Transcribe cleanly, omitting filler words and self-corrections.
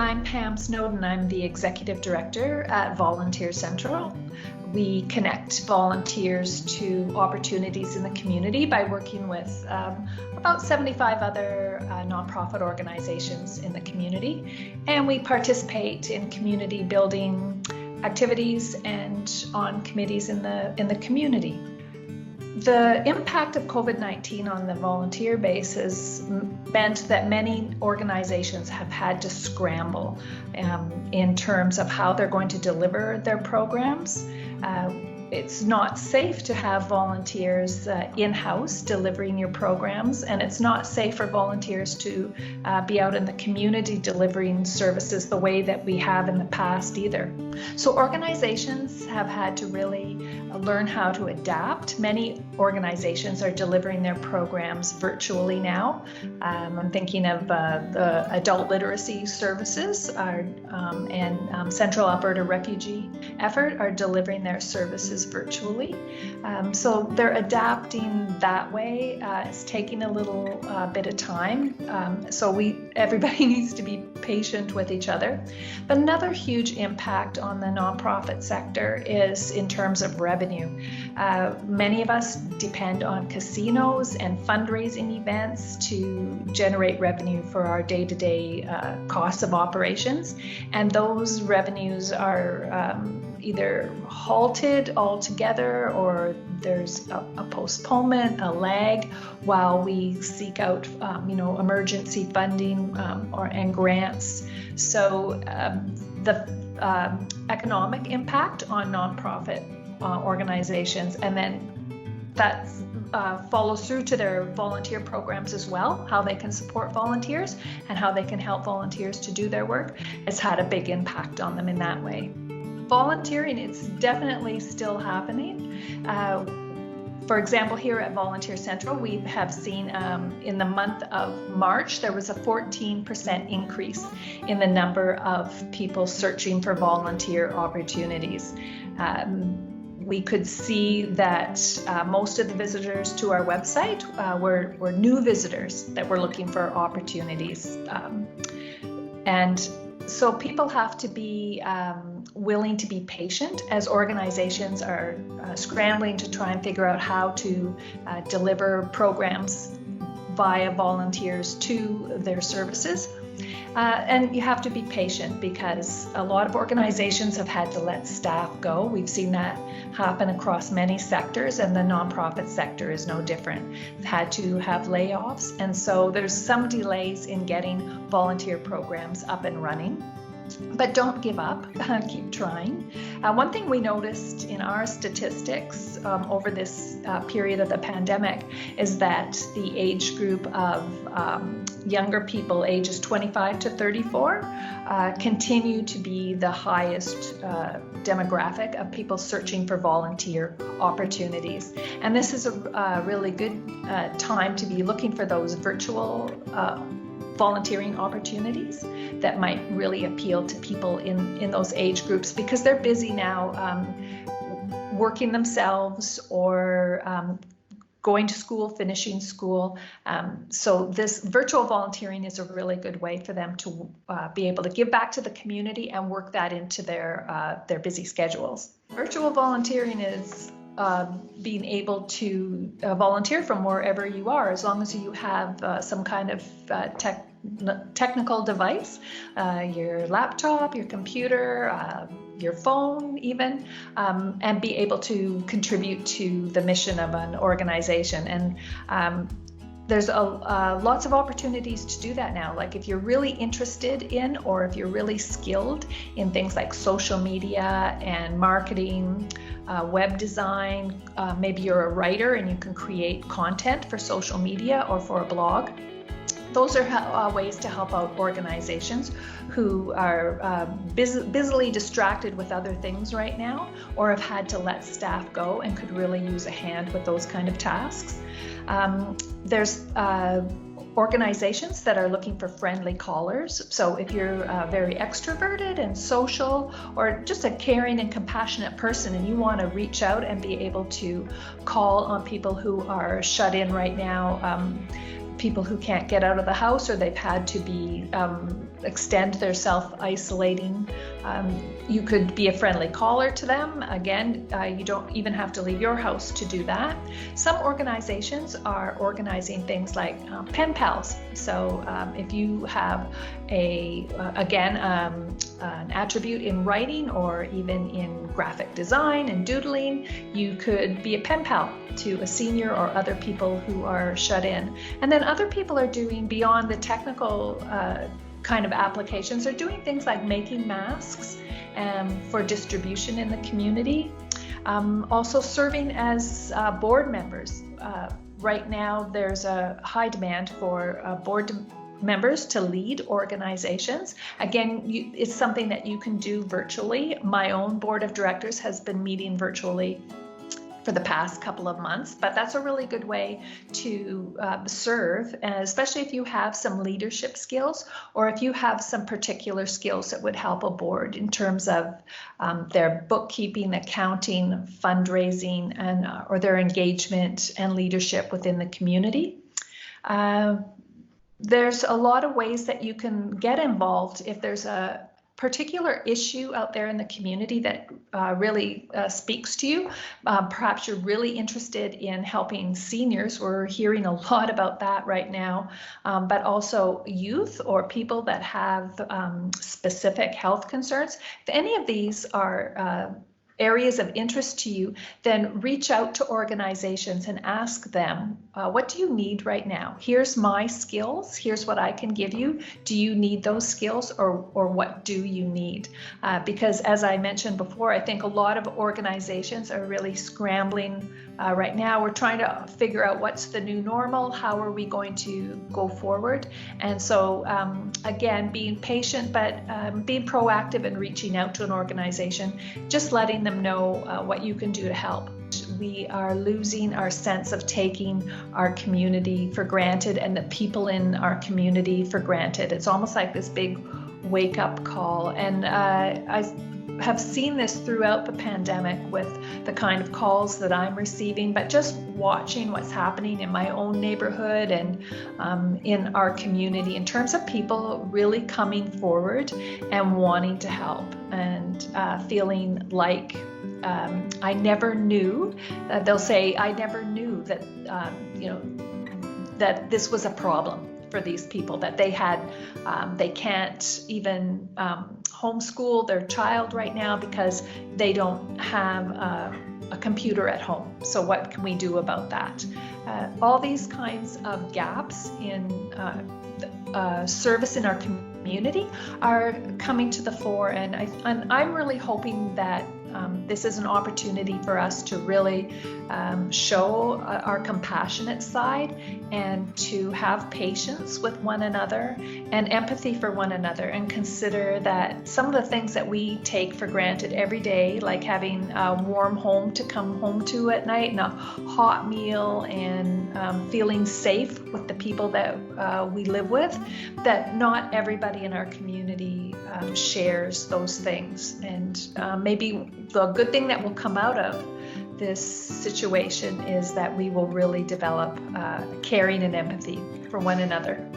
I'm Pam Snowden. I'm the Executive Director at Volunteer Central. We connect volunteers to opportunities in the community by working with about 75 other nonprofit organizations in the community. And we participate in community building activities and on committees in the community. The impact of COVID-19 on the volunteer base has meant that many organizations have had to scramble in terms of how they're going to deliver their programs. It's not safe to have volunteers in-house delivering your programs, and it's not safe for volunteers to be out in the community delivering services the way that we have in the past either. So organizations have had to really learn how to adapt. Many organizations are delivering their programs virtually now. I'm thinking of the adult literacy services and Central Alberta Refugee Effort are delivering their services virtually. So they're adapting that way. It's taking a little bit of time. So everybody needs to be patient with each other. But another huge impact on the nonprofit sector is in terms of revenue. Many of us depend on casinos and fundraising events to generate revenue for our day-to-day costs of operations, and those revenues are either halted altogether or there's a postponement, a lag, while we seek out emergency funding and grants. So the economic impact on nonprofit organizations, and then that follows through to their volunteer programs as well, how they can support volunteers and how they can help volunteers to do their work. It's had a big impact on them in that way. Volunteering, it's definitely still happening. For example, here at Volunteer Central, we have seen in the month of March, there was a 14% increase in the number of people searching for volunteer opportunities. We could see that most of the visitors to our website were new visitors that were looking for opportunities. And so people have to be willing to be patient as organizations are scrambling to try and figure out how to deliver programs via volunteers to their services. And you have to be patient because a lot of organizations have had to let staff go. We've seen that happen across many sectors, and the nonprofit sector is no different. They've had to have layoffs, and so there's some delays in getting volunteer programs up and running. But don't give up, keep trying. One thing we noticed in our statistics over this period of the pandemic is that the age group of younger people ages 25 to 34 continue to be the highest demographic of people searching for volunteer opportunities. And this is a really good time to be looking for those virtual volunteering opportunities that might really appeal to people in those age groups, because they're busy now working themselves or going to school, finishing school. So this virtual volunteering is a really good way for them to be able to give back to the community and work that into their busy schedules. Virtual volunteering is being able to volunteer from wherever you are, as long as you have some kind of technical device, your laptop, your computer, your phone even, and be able to contribute to the mission of an organization. And there's lots of opportunities to do that now. Like if you're really interested in, or if you're really skilled in things like social media and marketing, web design, maybe you're a writer and you can create content for social media or for a blog. Those are ways to help out organizations who are busily distracted with other things right now, or have had to let staff go and could really use a hand with those kind of tasks. There's organizations that are looking for friendly callers. So if you're very extroverted and social, or just a caring and compassionate person, and you want to reach out and be able to call on people who are shut in right now, people who can't get out of the house, or they've had to be extend their self-isolating. You could be a friendly caller to them. Again, you don't even have to leave your house to do that. Some organizations are organizing things like pen pals. So if you have an attribute in writing or even in graphic design and doodling, you could be a pen pal to a senior or other people who are shut in. And then other people are doing beyond the technical kind of applications. They're doing things like making masks for distribution in the community. Also serving as board members. Right now there's a high demand for board members to lead organizations. Again, it's something that you can do virtually. My own board of directors has been meeting virtually for the past couple of months, but that's a really good way to serve, especially if you have some leadership skills, or if you have some particular skills that would help a board in terms of their bookkeeping, accounting, fundraising, and or their engagement and leadership within the community. There's a lot of ways that you can get involved if there's a particular issue out there in the community that really speaks to you. Perhaps you're really interested in helping seniors. We're hearing a lot about that right now, but also youth or people that have specific health concerns. If any of these are areas of interest to you, then reach out to organizations and ask them, what do you need right now? Here's my skills. Here's what I can give you. Do you need those skills, or what do you need? Because as I mentioned before, I think a lot of organizations are really scrambling right now. We're trying to figure out what's the new normal. How are we going to go forward? And so again, being patient, but being proactive and reaching out to an organization, just letting them know what you can do to help. We are losing our sense of taking our community for granted and the people in our community for granted. It's almost like this big wake-up call. And I have seen this throughout the pandemic with the kind of calls that I'm receiving, but just watching what's happening in my own neighborhood and in our community in terms of people really coming forward and wanting to help and feeling like I never knew. They'll say, I never knew that, that this was a problem for these people, that they had, they can't even homeschool their child right now because they don't have a computer at home. So what can we do about that? All these kinds of gaps in service in our community are coming to the fore, and I'm really hoping that this is an opportunity for us to really show our compassionate side and to have patience with one another and empathy for one another, and consider that some of the things that we take for granted every day, like having a warm home to come home to at night and a hot meal and feeling safe with the people that we live with, that not everybody in our community shares those things. And maybe the good thing that will come out of this situation is that we will really develop caring and empathy for one another.